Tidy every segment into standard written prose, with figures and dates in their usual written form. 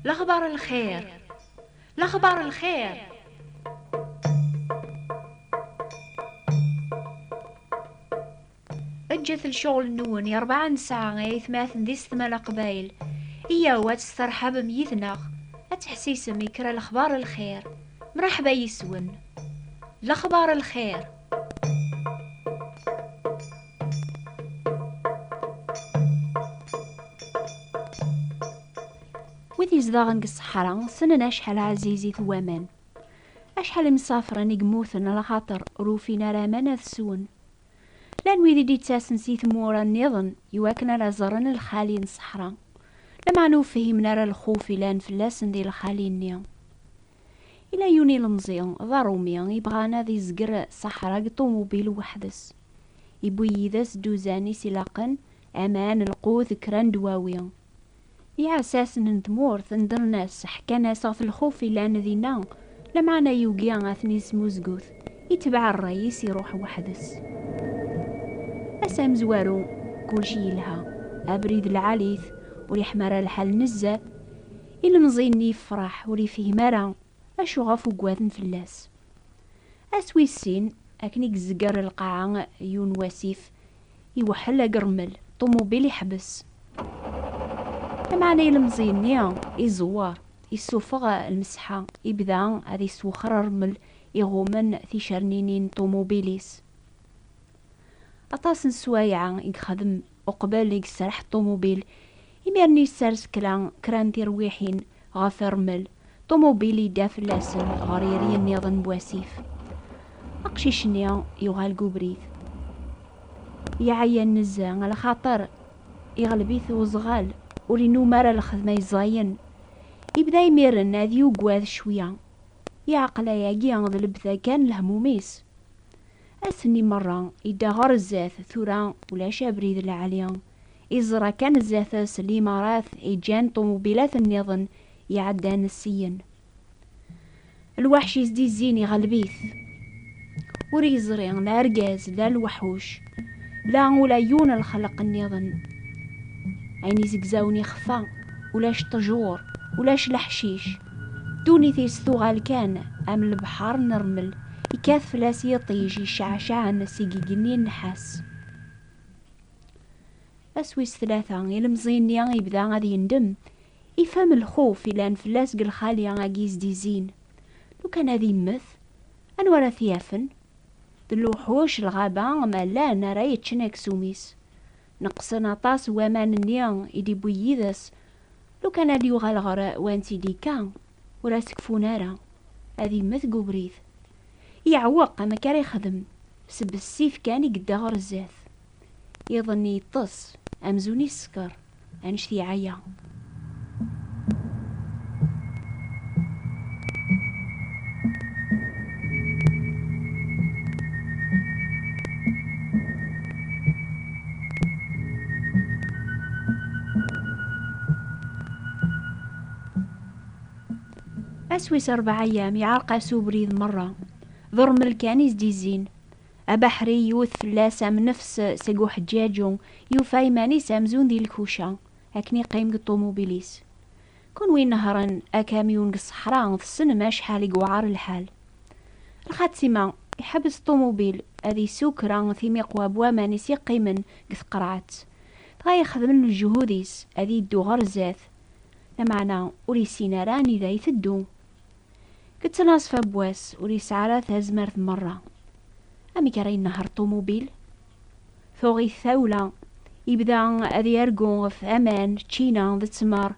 الأخبار الخير. الأخبار الخير. اجت الشغل نون 4 ساعة غيث ماثن دي 8 قبايل. إيا واتسترحب ميثنا أتحسيس ميكرا الأخبار الخير. مرحبا يسون الأخبار الخير. وذي زداغن الصحراء سننا شحال عزيزي ثوامان، أشحال مسافرين يقموثن على خاطر روفينا رامان ثسون. لان ويدي دي تاسن سي ثمورا النظن يواكنا لازرن الخالين الصحراء، لما عنو فهمنا را الخوف لان فلاسن دي الخالين نيا. إلا يوني المزيان ضاروميا يبغانا ذي زقر صحراء طوموبيل وحدس، يبوي ذاس دوزاني سلاقن أمان القوث كران دواويا. يا أساس ندمور ثندر ناس حكانا صاف الخوف لان ذينا لما عنا يوقيا غاثني سموزقوث يتبع الرئيس يروح وحدس. أسام زوارو كل شي يلها أبريد العاليث وريح مرا الحال نزه إلا مزيني فرح وري فيه مرا أشو غافو قواذن فلاس. أسوي السين أكنيك زقر القاعة يون واسيف يوحل قرمل طوموبيل يحبس. معنى المزيني يزوار يسوفغ المسحة يبدا هذي سوخر رمل يغومن ثيشرنينين طوموبيليس. أطاس سوايعة يخدم أقبال يسرح الطوموبيل يميرني سارس كران ترويحين غافرمل طوموبيلي داف لاسن غريري النظام بواسيف. أقشيشنيا يغال قبريث يعين نزا على خاطر يغلبيث وزغال ورينو مارا الخدمة يزاين يبدا يميرن هذي وقواذ شوية يعقل ياقي غضلب ذا كان الهموميس. أسني مرة إدا غار الزاث ثورا ولا شابريد العالية إزرا كان الزاث سلي مراث إيجان طوموبيلات النظن يعدان السين. الوحش يزدي الزين يغلبيث وريزري لا رقاز لا الوحوش لا ولا يون الخلق النظن عيني زقزاوني خفا ولاش طجور ولاش الحشيش دوني ثيستو غالكان أم البحر نرمل يكاث فلاس يطيج يشعشع نسيقي قني النحاس. أسويس 3 يلمزيني يبدا غادي يندم يفهم الخوف إلا نفلاس قل خالي غاقيز دي زين. لو كان هذي يمث أنورا ثيافن دلوحوش الغابة ما لا نرى يتشنك سوميس نقصنا طاس وامان النيان إدي بويدس. لو كان هذي يغال غراء وانتي ديكا ولا سكفونارا هذي مث قبريث يعوق ما كان يخدم سب السيف كان يقدا غر الزاث يظني يطس أمزوني السكر أنشتي عيا. أسويس 4 أيام يعرق سوبريد مرة ضرم الكانيز دي زين أبحري يوث فلاسة من نفس سيقو حجاجو يوفاي ماني سامزون دي الكوشة هكني قيم الطوموبيليس. كون وين نهرن أكاميون الصحراء السن ماش حالي قوعار الحال. الخاتسيما يحبس الطوموبيل هذي سكرة ثيمي قوابوا ماني سيقي من قث قرعات تغاي يخدم الجهوديس هذي يدو غرزاث لمعنا وريسينا راني ذا يثدو كنت ناصفة بواس وريسعرات هزمرت مرة أمي كارين نهر طوموبيل ثوغي الثولة يبدا أذي يرقو في أمان تشينا ذا تسمار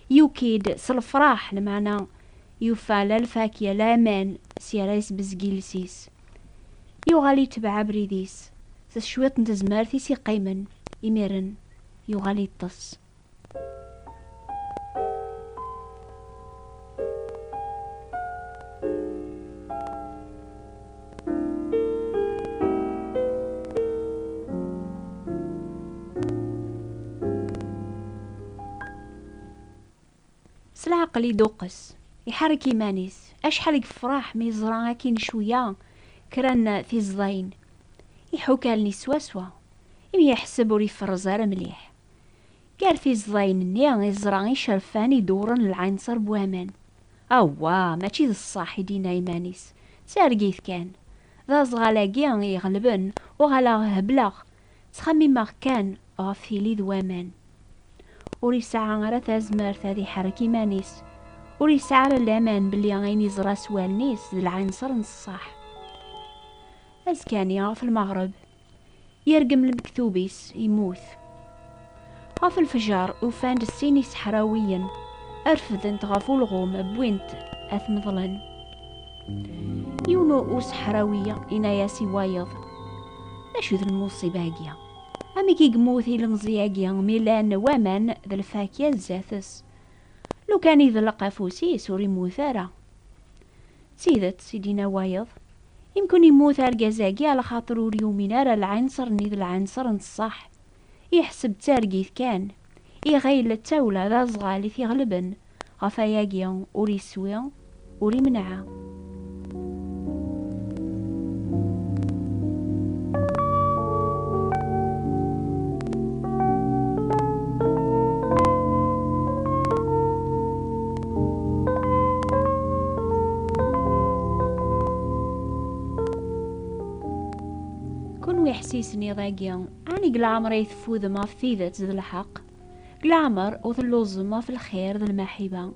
يوكيد صلفراح لمعنا يوفا لا الفاكية لا أمان سيرايس بزقيلسيس يوغالي تبع بريديس شويط نتزمار ثيسي قيمن يميرن يوغالي الطس. سلعقل يدوقس يحرك يمانيس أشحال يفرح ميزرا كين شوية كران ثيزضاين يحوكالني سوا إمي يحسب وريفرزار مليح قال في الزين ني يزرع يشرفان يدورن العنصر بوامان. أوا ماشي ذا الصح دينا يمانيس سارقيث كان ذا زغالاقي يغلبن وغلا هبلغ تخمم كان غفيلي ذوامان وري ساعة غير تازمر ثادي حرك يمانيس وري ساعة الأمان بلي غين يزرا سوالنيس ذا العنصر الصح. أزكاني في المغرب يرقم المكتوبيس يموت غاف الفجار وفاند السيني سحراويا أرفذن تغافو الغوم بوينت أثمظلن يونو سحراوية إنا ياسي وايض أشو ذا المصيبة هاكيا أمي كي قموثي لمزياقيا ميلان وامان ذا الفاكية الزاثس لو كان يذلق أفوسيس ور يموت ارا سيدت سيدينا وايض يمكن يموت القزاقي على خاطر وريومين ارا العنصر نيذ العنصر الصح يحسب تارقيث كان يغيل التولى ذا صغالي في غلبن غفاياقيا وري سويا وري منعا. كون يحسيسني ضاقيا اني قلعمر يثفوذ ما في ثيذت ذا الحق قلعمر وثلوز ما في الخير ذا المحبة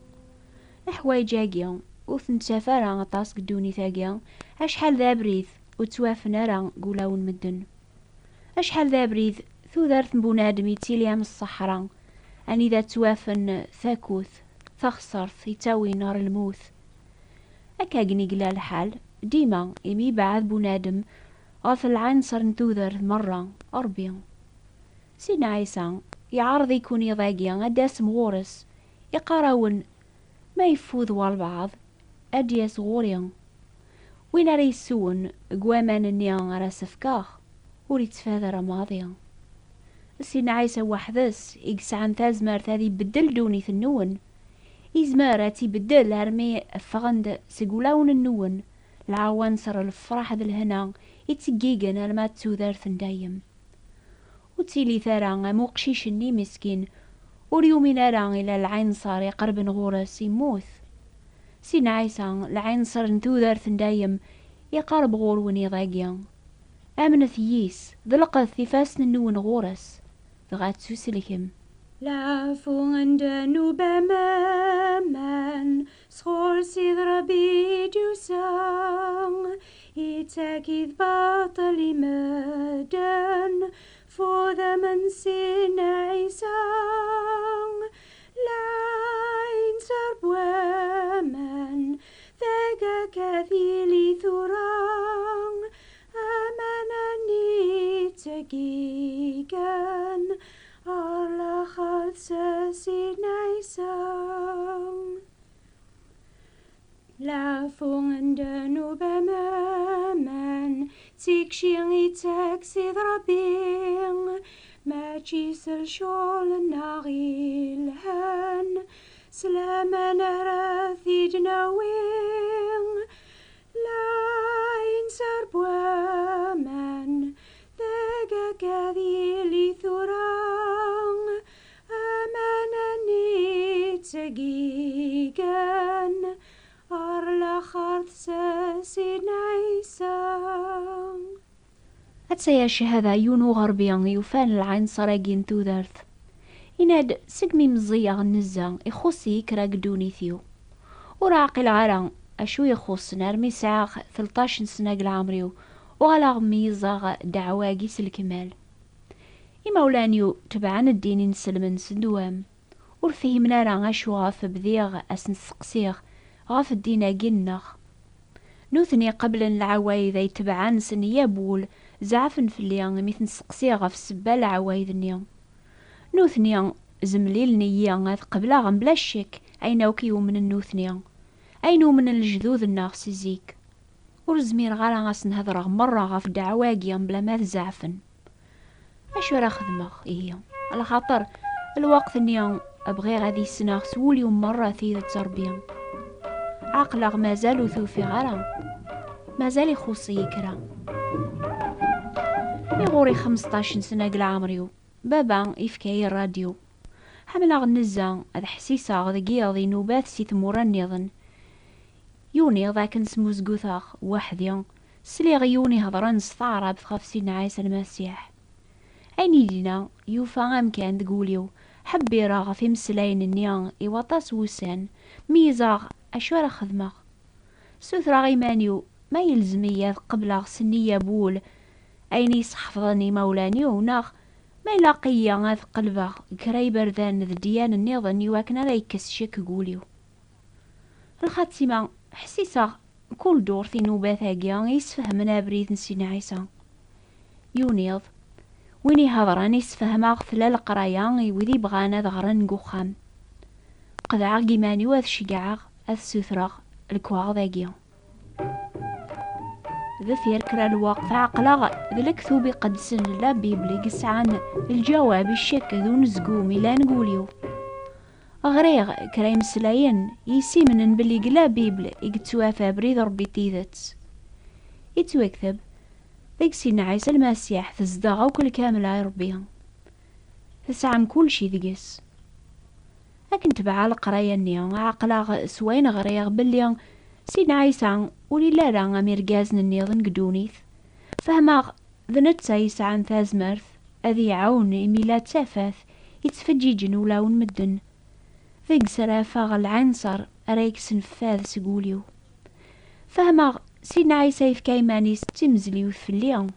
الحوايج هاقيا وثنتسافر غطاس قدوني ثاقيا اشحال ذا بريث وتوافنا راه قولاون مدن اشحال ذا بريث ثو ذارث بونادم يتيليا من الصحراء اني ذا توافن ثاكوث ثخسرث يتاوي نار الموث اكاقني قلا الحال ديما يمي بعد بونادم غاف العنصر نتوذر مرة أربيا سيدنا عيسى يعرض يكون يضاقيا أداس مغورس يقراون ما يفوذ والبعض أدياس غوريا وين ريسون قوامان النيان راس فكاخ وريتفاذر ماضيا سيدنا عيسى وحدس يقسعن تازمار تاذي بدل دوني النون إزماراتي بدل هرمي فغند سيقولاون النون العوانصر الفرح ذا الهنا يتسقيقن الما تسوذارث دايم وتيلي ثارا موقشيشني مسكين وريومين راه إلى العنصر يقرب غورس يموت سينا عيسى العنصر نتوذارث دايم يقرب غور وني ضاقيا آمن ثييس ذلقت ثفاسن النون غورس ذغات سوسلكم لعفو عند نوبامان سخور سيذر بيجوسان يتاكيد باطل مدن فوذا من سينا عيسان لا ينسر بوامان ذاك كثيلي ثوران أمانني تقيقان على خلص سيدنا عيسى لعفو عند نوبامان تكشين يتاكسيد ربين ما تشيسر شول ناغيل هان سلاما نراثي جناوين لا ينسر بوامان ذاك كذيلي ثوران أمانني تقيقان أرلا خرث سيدنا عيسى. أتسيا هذا يونو غربيا يفان العنصر اجين توذرث يناد سقمي مزيا النزا يخصي كراك دوني ثيو وراقي العرا أشو يخص نرمي ساعة 13 سنة العمريو وغلا غميزا دعواقي الكمال يمولانيو تبعان الدين نسلمن سندوام ورفهمنا راه أشو غاف بذيغ أسن سقسيغ غاف الدين جنخ نوثني قبل العوايد يتبعان سنيا بول زعفن في الليان مثل سقسيغ في السبال العوايد النيان نوثنيا زمليل نيا قبل غن بلا شك أينوكيو من النوثنيا أينو من الجذوذ الناغس زيك ورزمير غالا غاسن هذرغ مرة غاف دعواقيا بلا ما زعفن أشو راه خدمخ إيه على خاطر الوقت النيا أبغي غادي السناغ سولي مرة ثيذة تربيا عقلغ مازالو ثوفي غالا مازال يخصي يكرا يغوري 15 سنة قل عمريو بابا يفكاي الراديو حملغ النزا هذا حسيسا غذقيض نوبات سي ثمورا النظن يوني ذاك نسمو زقوثاغ وحدي سليغ يوني هضران سطارة بتخاف سيدنا عيسى المسيح. أين دينا يوفا أمكان تقوليو حبي راغ في مسلاين النيان إيواطاس وسان ميزاغ أشوار خدمة سوثرا غيمانيو ما يلزمي قبل سنية بول أين يسحفظني مولاني وناغ ما يلاقيا هذ قلبه كراي بردان ذ ديان النظن يواكنا ريكس شك قوليو الخاتمة حسيسا كل دور في نوبات هاقيا يسفهمنا بريد نسينا عيسى يونيض ويني هضران يسفهما غثلا القرايا وذي بغانا ظهران نقوخام قدعا قيماني واذ شقعا اذ سوثراغ الكواغ ذاقيا ذثير كرا الوقت عقلاغ ذلك ثوبي قد سن لا بيبلي قسعان الجواب الشك ذو نزقو ميلا نقوليو أغريغ كراي مسلاين يسيمنن بلي قلا بيبل يقتوافا بريد ربي تيذت يتوكثب ذيك سيدنا عيسى المسيح تزدغ وكل كامل ربيها تسعم كل شي ذقس لكن تبع القرايا نيا عقلاغ سوين غريغ بلي سيدنا عيسى ولي لا لا ميرقازن النيضن قدونيث فهما ذنتسا يسعن ثازمرث أذي عون إميلات سافاث يتفجيجن ولاون مدن ذيك سرافاغ العنصر أريكس نفاذ سقوليو فهما سيدنا عيسى يفكايماني ستمزلي وثفليا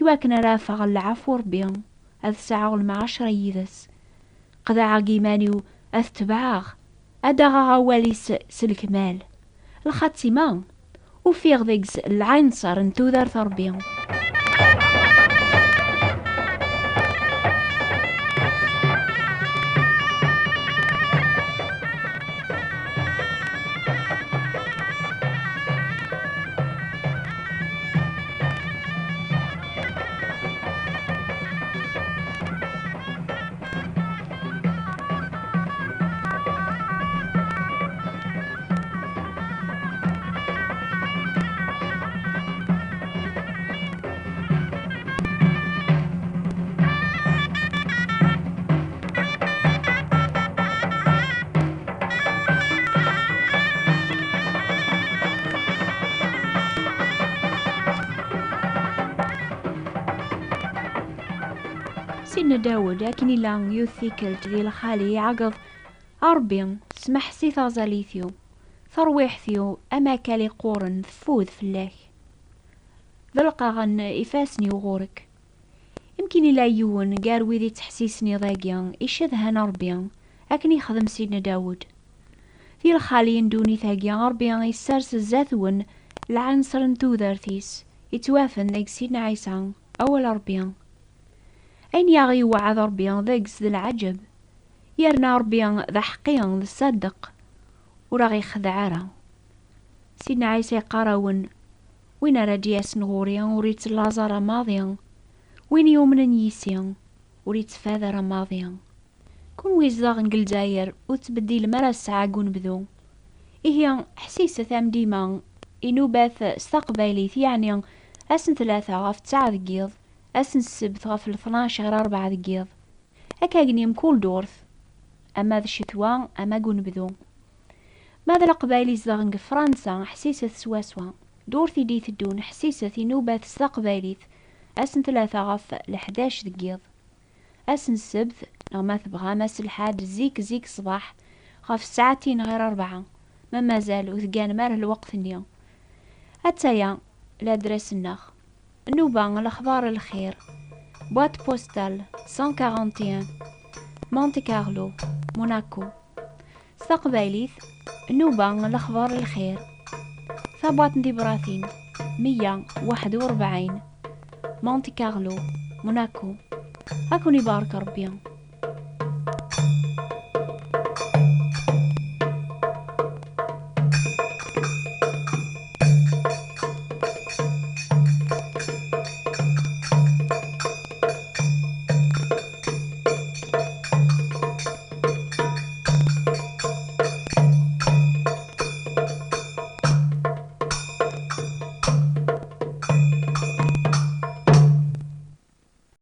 يواكنا رافاغ العفو ربيا أذ ساعة المعاشرة يذس قدع قيمانيو أذ تبعاغ أدغا غوالي سلكمال الخاتمة وفيغ ذيك العنصر انتوذر ثربيا سيدنا داود لكن إلا يوثيكلت ذي الخالي عقض أربين سمح سيثا زاليثيو ثرويحثيو أما كالي قورن فوذ فلاك ذلقاغن إفاسني وغورك يمكن إلا يون قاروي ذي تحسيسني ضاقيان إشذهن أربيان لكن يخدم سيدنا داود ذي الخالي دوني ثاقيان أربيان يسارس الزاثون العنصر انتوذرثيس يتوافن ذيك سيدنا عيسى أول أربيان أين يغي وعظ ربيان ذاكس ذي العجب يرنا ربيان ذا حقيان ذا صدق وراغي خدعارا سيدنا عيسى قراون وين رادياس نغوريان وريت لازارا ماضيان وين يومن يسيان وريت فاذر ماضيان كون ويزاغ نقلزاير وتبديل مرا الساعة قون بذو إهيان حسيسة ثام ديما إنو باث استقباليث يعني أسن 3 غاف 9 دقيض أسن السبت غاف 12 4 دقيض هكا قنيم كل دورث أما ذا الشتوى أما قون بذو ماذا القبايلي زاغن فرنسا حسيسة سواسوا دورثي ديث الدون حسيسة إنو باث استقباليث أسن 3 غاف 11 دقيض أسن السبت لما تبغى ماس الحاد زيك صباح غاف ساعتين غير 4 ما مازال وثقان ماره الوقت اليوم أتايا لادرس النخ النوبة الأخبار الخير بوات بوستال 141 مونتي كارلو موناكو استقباليث النوبة الأخبار الخير ثابوات ديبراثين 141 مونتي كارلو موناكو هاكوني بارك ربيان.